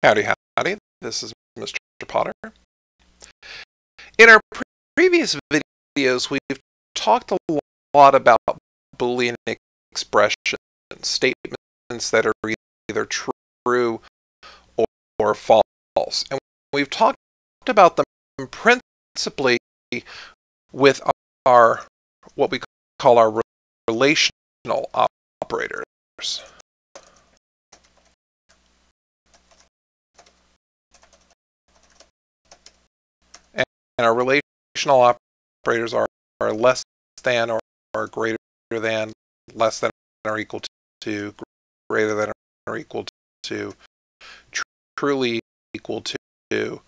Howdy, howdy. This is Mr. Potter. In our previous videos, we've talked a lot about Boolean expressions, statements that are either true or false. And we've talked about them principally with our what we call our relational operators. And our relational operators are less than or greater than, less than or equal to, greater than or equal to, truly equal to,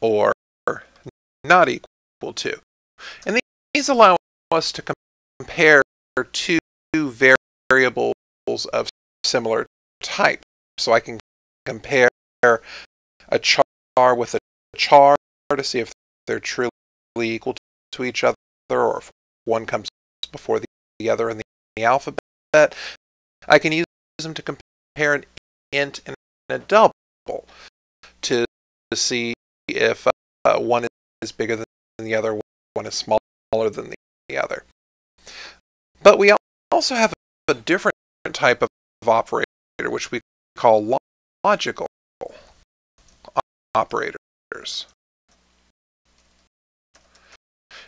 or not equal to. And these allow us to compare two variables of similar type. So I can compare a char with a char to see if they're truly equal to each other, or if one comes before the other in the alphabet. I can use them to compare an int and a double to see if one is bigger than the other, one is smaller than the other. But we also have a different type of operator, which we call logical operators.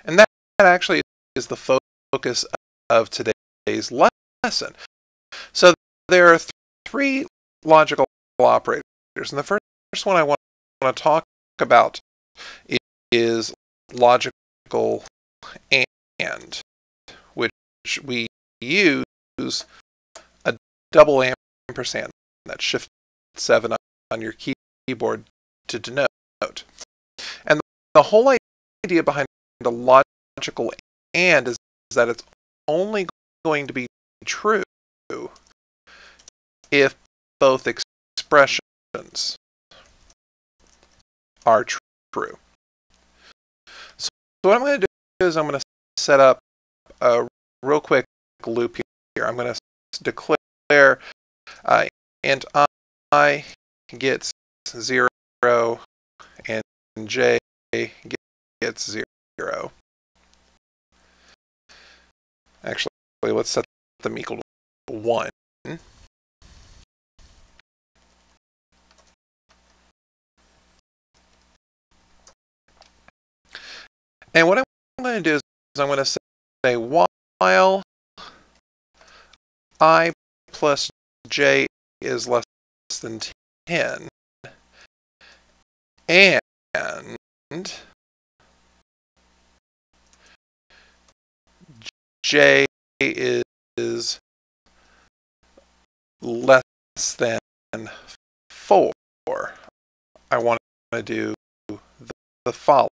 And that actually is the focus of today's lesson. So there are three logical operators. And the first one I want to talk about is logical AND, which we use a double ampersand, that's Shift 7 on your keyboard, to denote. And the whole idea behind a logical AND is that it's only going to be true if both expressions are true. So what I'm going to do is I'm going to set up a real quick loop here. I'm going to declare int I gets 0 and j gets 0. Actually, let's set them equal to 1. And what I'm going to do is I'm going to say while I plus j is less than 10, and j is less than 4, I want to do the following.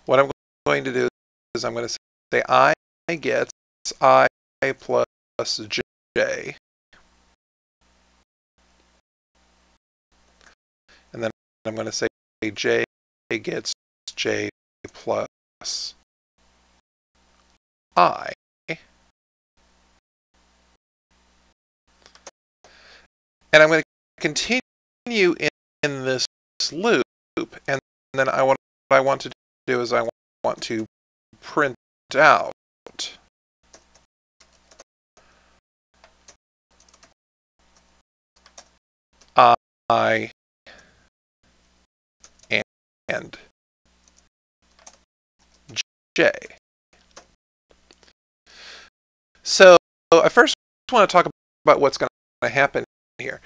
What I'm going to do is I'm going to say I gets I plus j, and then I'm going to say j gets j plus I, and I'm going to continue in this loop, and then what I want to do is I want to print out I and j. So I first want to talk about what's going to happen here.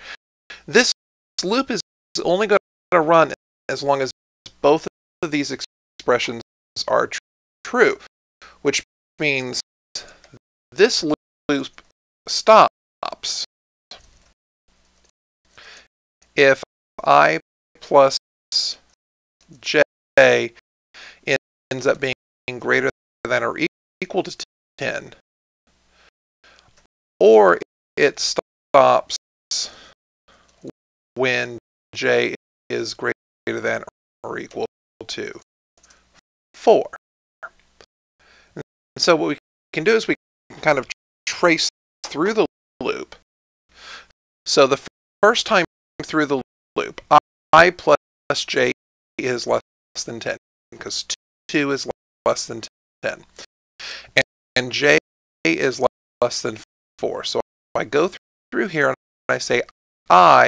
This loop is only going to run as long as both of these expressions are true, which means this loop stops if I plus j ends up being greater than or equal to 10, or it stops when j is greater than or equal to 4. And so what we can do is we can kind of trace through the loop. So the first time through the loop, I plus j is less than 10, because 2 is less than 10. And j is less than 4. So I go through here and I say I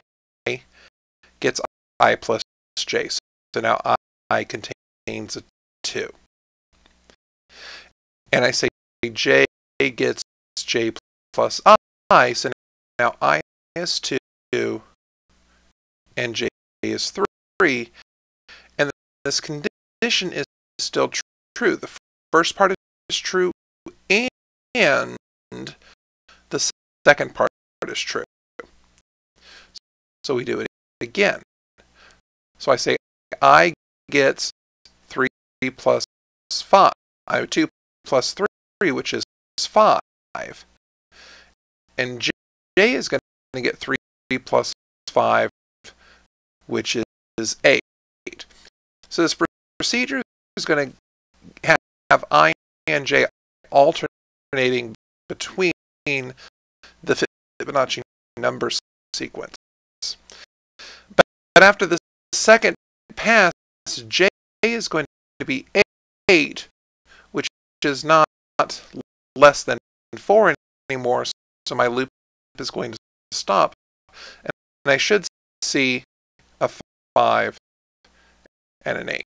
gets I plus j. So now I contains a 2. And I say j gets j plus I. So now I is 2 and j is 3. And this condition is still true. The first part is true and the second part is true. So we do it again. So I say I gets 3 plus 5. 2 plus 3, which is 5. And j is going to get 3 plus 5, which is 8. So this procedure is going to have I and j alternating between the Fibonacci number sequence. But after the second pass, j is going to be 8, which is not less than 4 anymore, so my loop is going to stop. And I should see a 5 and an 8.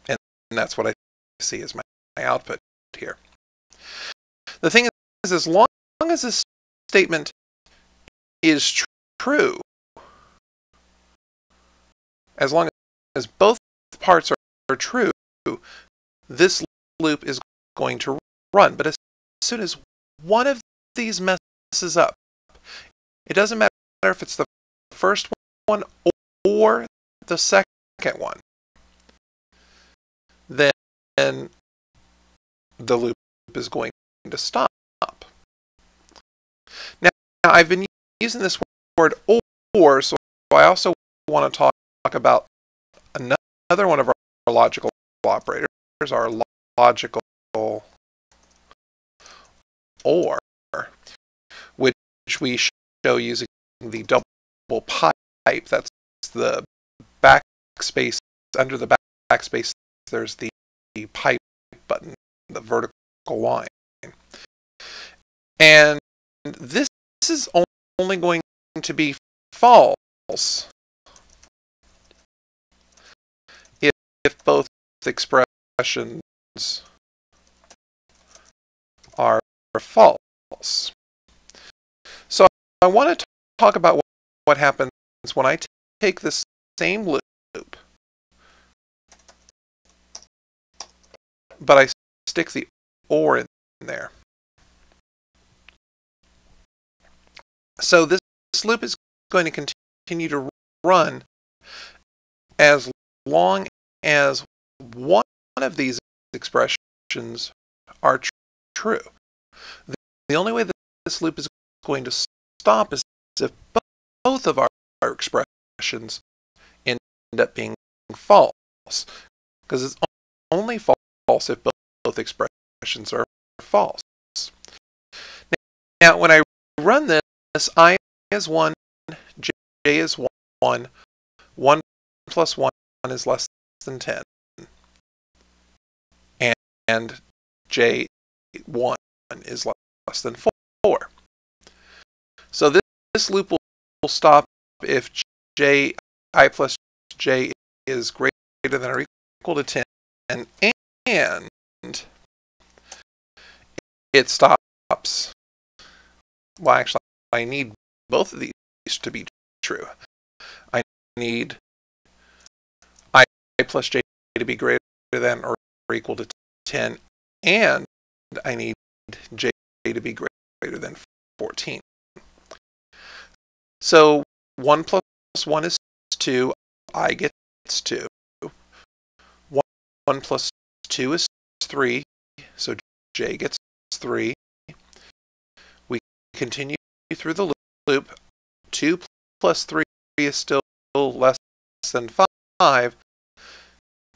And that's what I see as my output here. The thing is, as long as this statement is true, as long as both parts are true, this loop is going to run. But as soon as one of these messes up, it doesn't matter if it's the first one or the second one, then the loop is going to stop. Now I've been using this word or, so I also want to talk about another one of our logical operators, our logical OR, which we show using the double pipe. That's the backspace. Under the backspace, there's the pipe button, the vertical line. And this is only going to be false if both expressions are false. So I want to talk about what happens when I take this same loop, but I stick the OR in there. So this loop is going to continue to run as long as one of these expressions are true. The only way that this loop is going to stop is if both of our expressions end up being false, because it's only false if both expressions are false. Now, when I run this, I is 1, j is 1, 1 plus 1 is less than 10, and j1 is less than 4. So this loop will stop if I plus j is greater than or equal to 10, and it stops. Well, actually, I need both of these to be true. I need I plus j to be greater than or equal to 10, and I need j to be greater than 14. So 1 plus 1 is 2. I gets 2. 1 plus 2 is 3. So j gets 3. We continue through the loop. 2 plus 3 is still less than 5.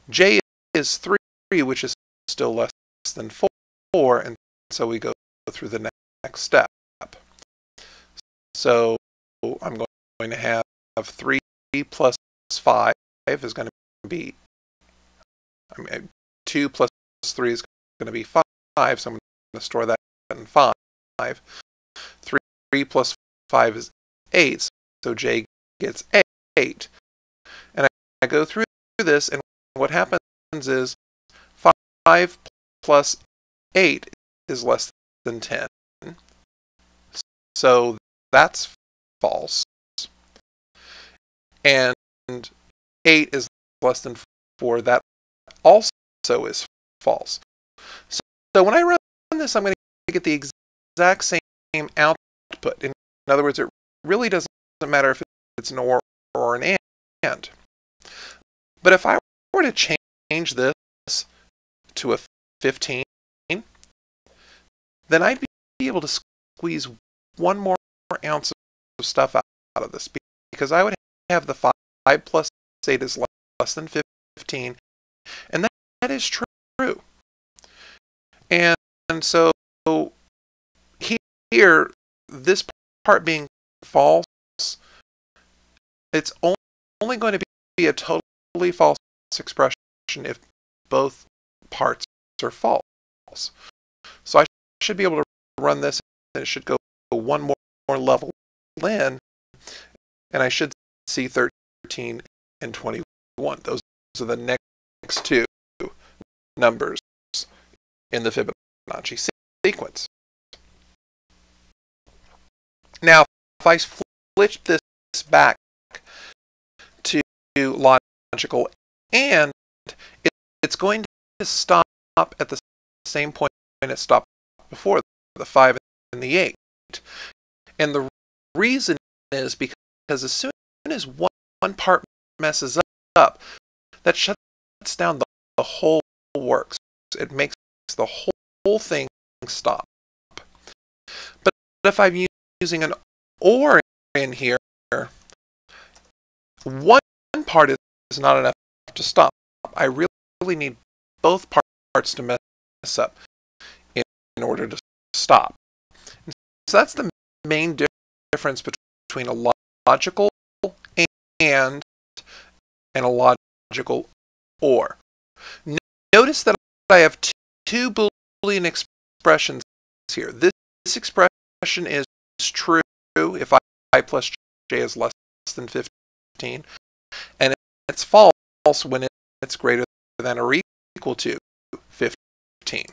J is 3, which is still less than 4, and so we go through the next step. So I'm going to have 3 plus 5 is going to be, 2 plus 3 is going to be 5, so I'm going to store that in 5. 3 plus 5 is 8, so J gets 8. And I go through this, and what happens is 5 plus 8 is less than 10. So that's false. And 8 is less than 4. That also is false. So when I run this, I'm going to get the exact same output. In other words, it really doesn't matter if it's an or an and. But if I were to change this to a 15, then I'd be able to squeeze one more ounce of stuff out of this, because I would have the 5 plus 8 is less than 15, and that is true. And so here, this part being false, it's only going to be a totally false expression if both parts are false. So I should be able to run this, and it should go one more level in, and I should see 13 and 21. Those are the next two numbers in the Fibonacci sequence. Now, if I flip this back to logical and, it's going to stop at the same point it stopped before, the 5 and the 8. And the reason is because as soon as one part messes up, that shuts down the whole works. It makes the whole thing stop. But if I'm using an OR in here, one part is not enough to stop. I really need both parts to mess up in order to stop. And so that's the main difference between a logical and a logical OR. Notice that I have two Boolean expressions here. This expression is true if I plus j is less than 15, and it's false when it's greater than or equal to 15.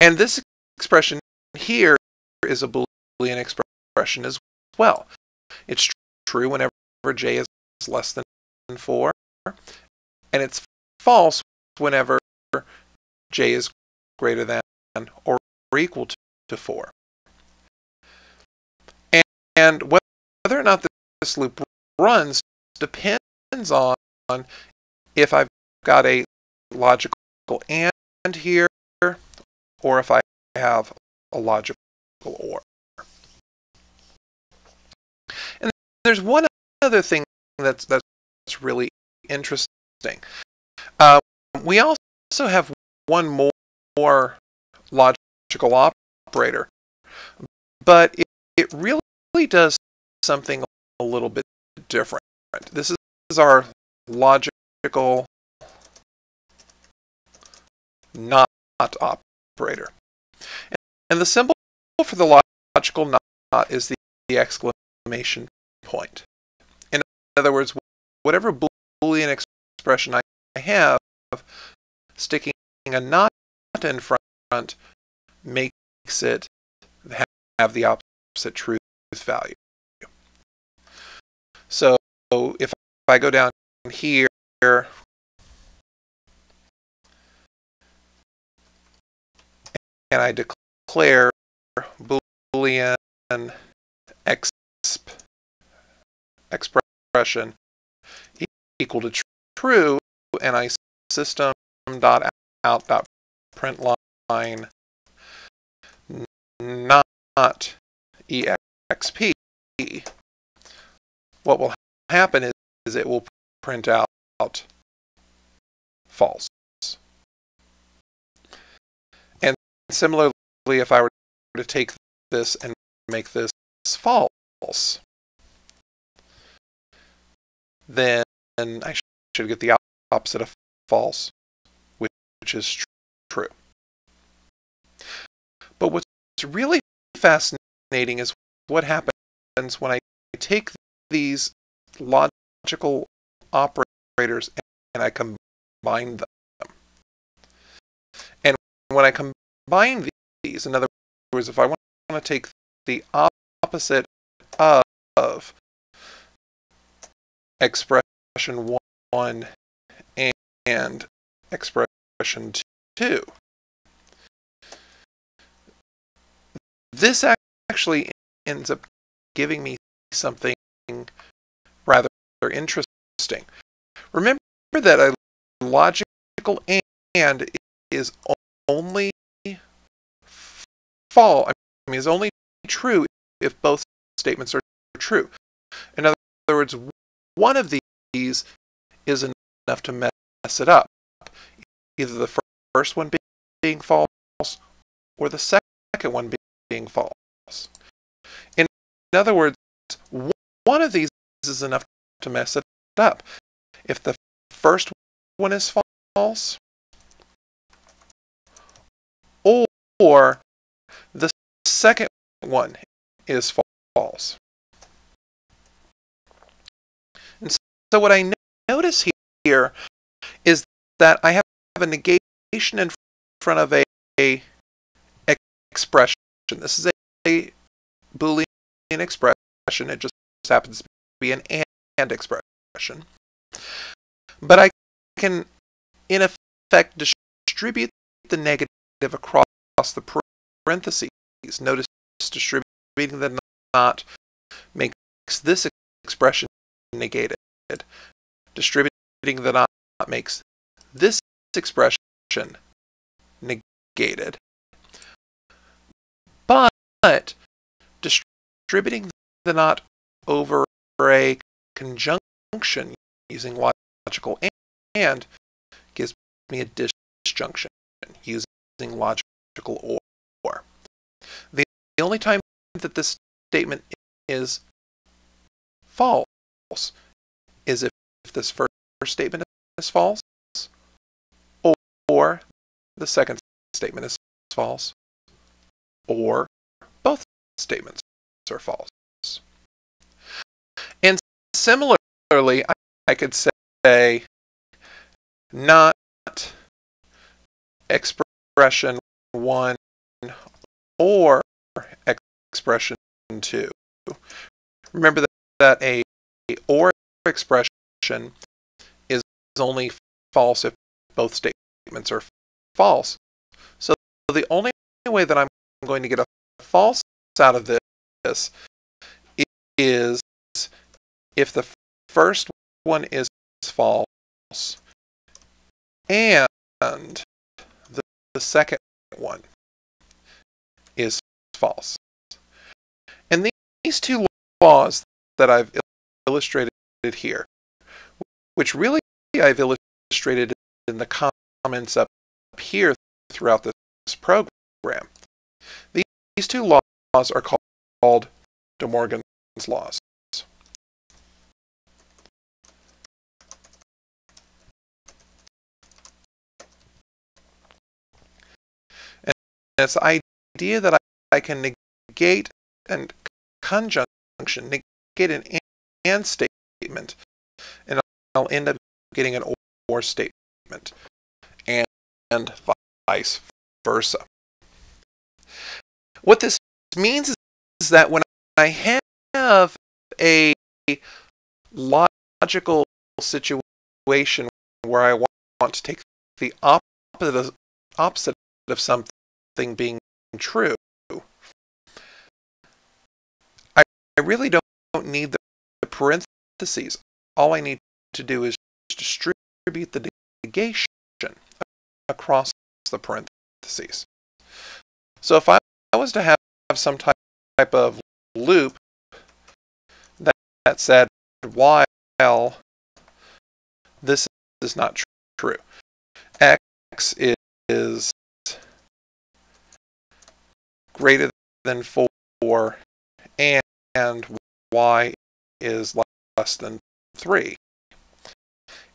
And this expression here is a Boolean expression as well. It's true whenever j is less than 4, and it's false whenever j is greater than or equal to 4. And whether or not this loop runs depends on if I've got a logical AND here, or if I have a logical OR. And there's one other thing that's really interesting. We also have one more logical operator, but it really does something a little bit different. This is our logical not operator. And the symbol for the logical not is the exclamation point. In other words, whatever Boolean expression I have, sticking a not in front makes it have the opposite truth value. So if I go down here and I declare Boolean expression equal to true, and I system.out.println not exp, what will happen is it will print out false. And similarly, if I were to take this and make this false, then I should get the opposite of false, which is true. But what's really fascinating is what happens when I take these logical operators and I combine them. And when I combine these, in other words, if I want to take the opposite of expression 1 and expression 2, this actually ends up giving me something rather interesting. Remember that a logical AND is only is only true if both statements are true. In other words, one of these is enough to mess it up. Either the first one being false or the second one being false. In other words, one of these is enough to mess it up. If the first one is false or the second one is false. And so what I notice here is that I have a negation in front of a expression. This is a Boolean expression. It just happens to be an AND expression. But I can, in effect, distribute the negative across the parentheses. Notice distributing the not makes this expression negated. Distributing the not makes this expression negated. But distributing the not over a conjunction using logical AND gives me a disjunction using logical OR. The only time that this statement is false is if this first statement is false or the second statement is false or both statements are false. And similarly, I could say not expression 1 or expression 2. Remember that a OR expression is only false if both statements are false. So the only way that I'm going to get a false out of this is if the first one is false and the second one is false. And these two laws that I've illustrated here, which really I've illustrated in the comments up here throughout this program, these two laws are called DeMorgan's laws. And it's the idea that I can negate a conjunction, negate an AND statement, and I'll end up getting an OR statement, and vice versa. What this means is that when I have a logical situation where I want to take the opposite of something being true, I really don't need the parentheses. All I need to do is distribute the negation across the parentheses. So if I was to have some type of loop that said while this is not true, x is greater than 4 and y is less than 3.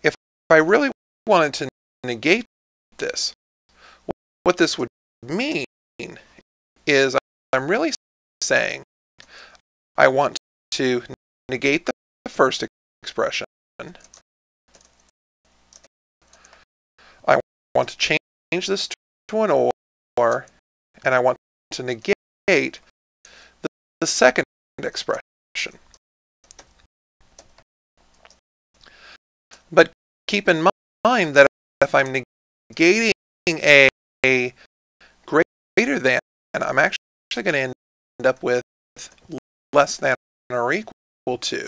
If I really wanted to negate this, what this would mean is I'm really saying I want to negate the first expression. I want to change this to an or, and I want to negate the second expression. But keep in mind that if I'm negating a greater than, I'm actually going to end up with less than or equal to.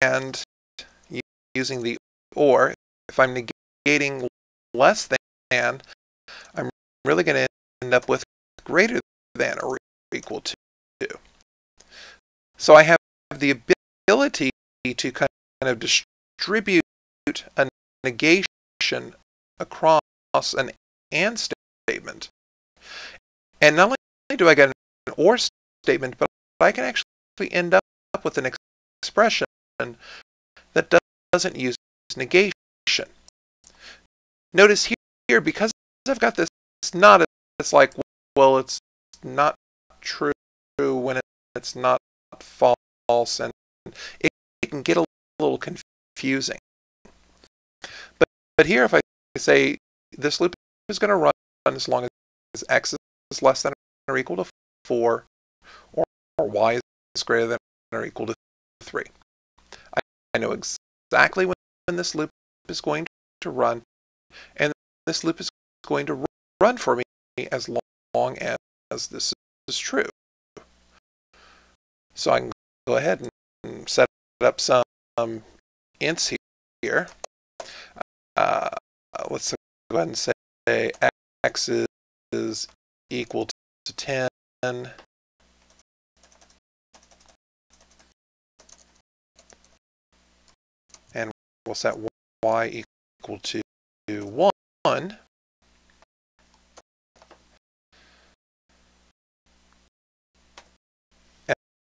And using the or, if I'm negating less than, I'm really going to end up with greater than or equal to. So I have the ability to kind of distribute a negation across an and statement. And not only do I get an or statement, but I can actually end up with an expression that doesn't use negation. Notice here, because I've got this not, it's like, well, it's not true when it's not false, and it can get a little confusing. But here, if I say this loop is going to run as long as x is less than or equal to 4, or y is greater than or equal to 3. I know exactly when this loop is going to run, and this loop is going to run for me as long as this is true. So I can go ahead and set up some ints here. Let's go ahead and say x is equal to 10. And we'll set y equal to 1.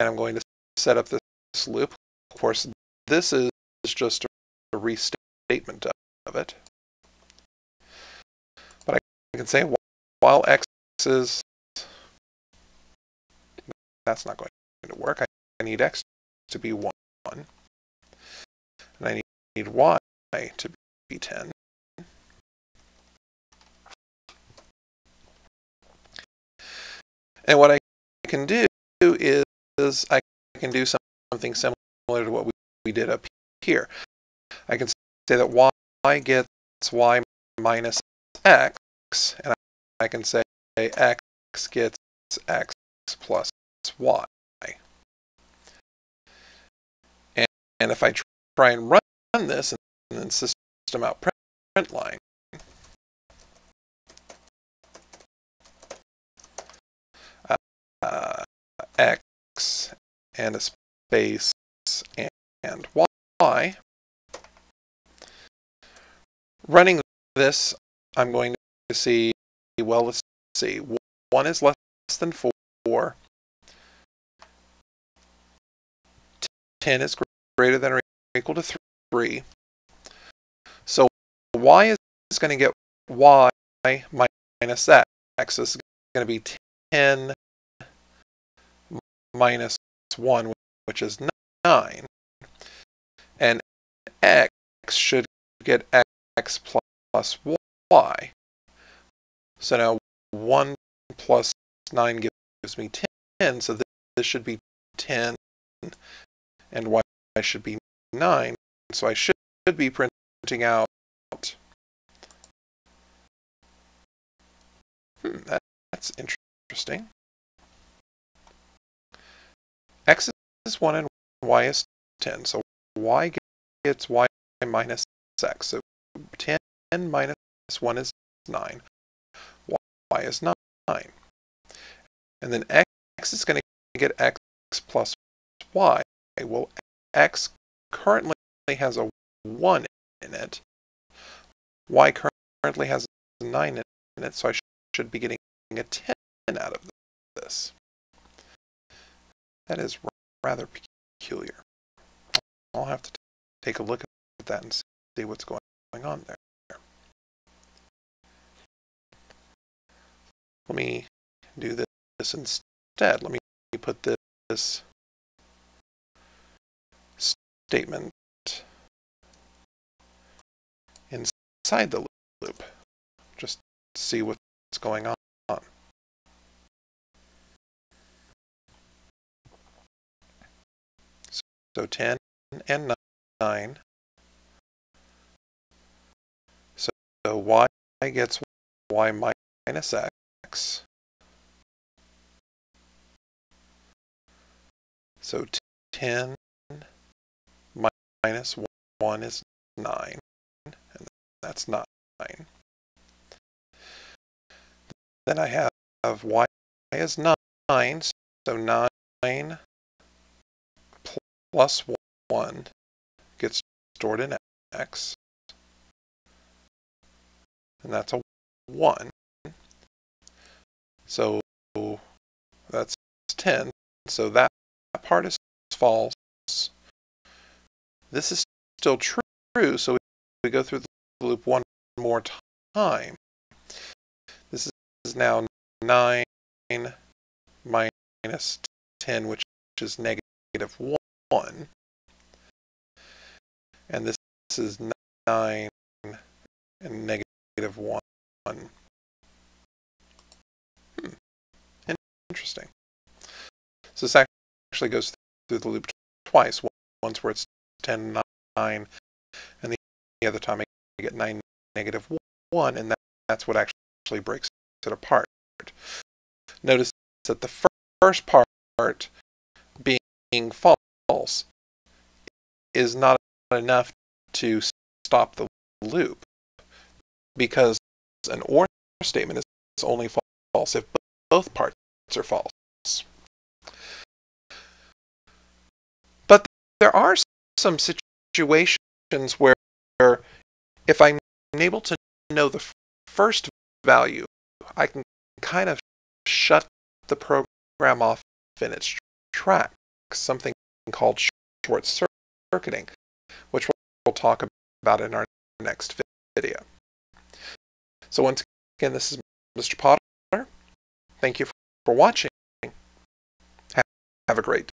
And I'm going to set up this loop. Of course, this is just a restatement of it. But I can say while x is, that's not going to work. I need x to be 1. And I need y to be 10. And what I can do is I can do something similar to what we did up here. I can say that y gets y minus x, and I can say x gets x plus y. And if I try and run this and then system out print line, x and a space and y. Running this, I'm going to see, well, let's see, 1 is less than 4, 10 is greater than or equal to 3. So y is going to get y minus x. This is going to be 10 minus 1, which is 9. And x should get x plus y. So now 1 plus 9 gives me 10. So this should be 10, and y should be 9. So I should be printing out. That's interesting. X is 1 and y is 10. So y gets y minus x. So 10 minus 1 is 9. Y is 9. And then x is going to get x plus y. Well, x currently has a 1 in it. Y currently has a 9 in it, so I should be getting a 10 out of this. That is rather peculiar. I'll have to take a look at that and see what's going on there. Let me do this instead. Let me put this statement inside the loop, just to see what's going on. So 10 and 9. So y gets y minus x. So 10 minus 1 is 9, and that's 9. Then I have y is 9, so 9 plus 1 gets stored in x, and that's a 1. So that's 10, so that part is false. This is still true, so we go through the loop one more time. This is now 9 minus 10, which is negative 1. And this is 9 and negative 1. Interesting. So this actually goes through the loop twice. Once where it's 10, 9, and the other time I get 9, negative 1, and that's what actually breaks it apart. Notice that the first part being false is not enough to stop the loop, because an OR statement is only false if both parts are false. But there are some situations where if I'm able to know the first value, I can kind of shut the program off in its tracks, something called short circuiting, which we'll talk about in our next video. So once again, this is Mr. Potter. Thank you for watching. Have a great day.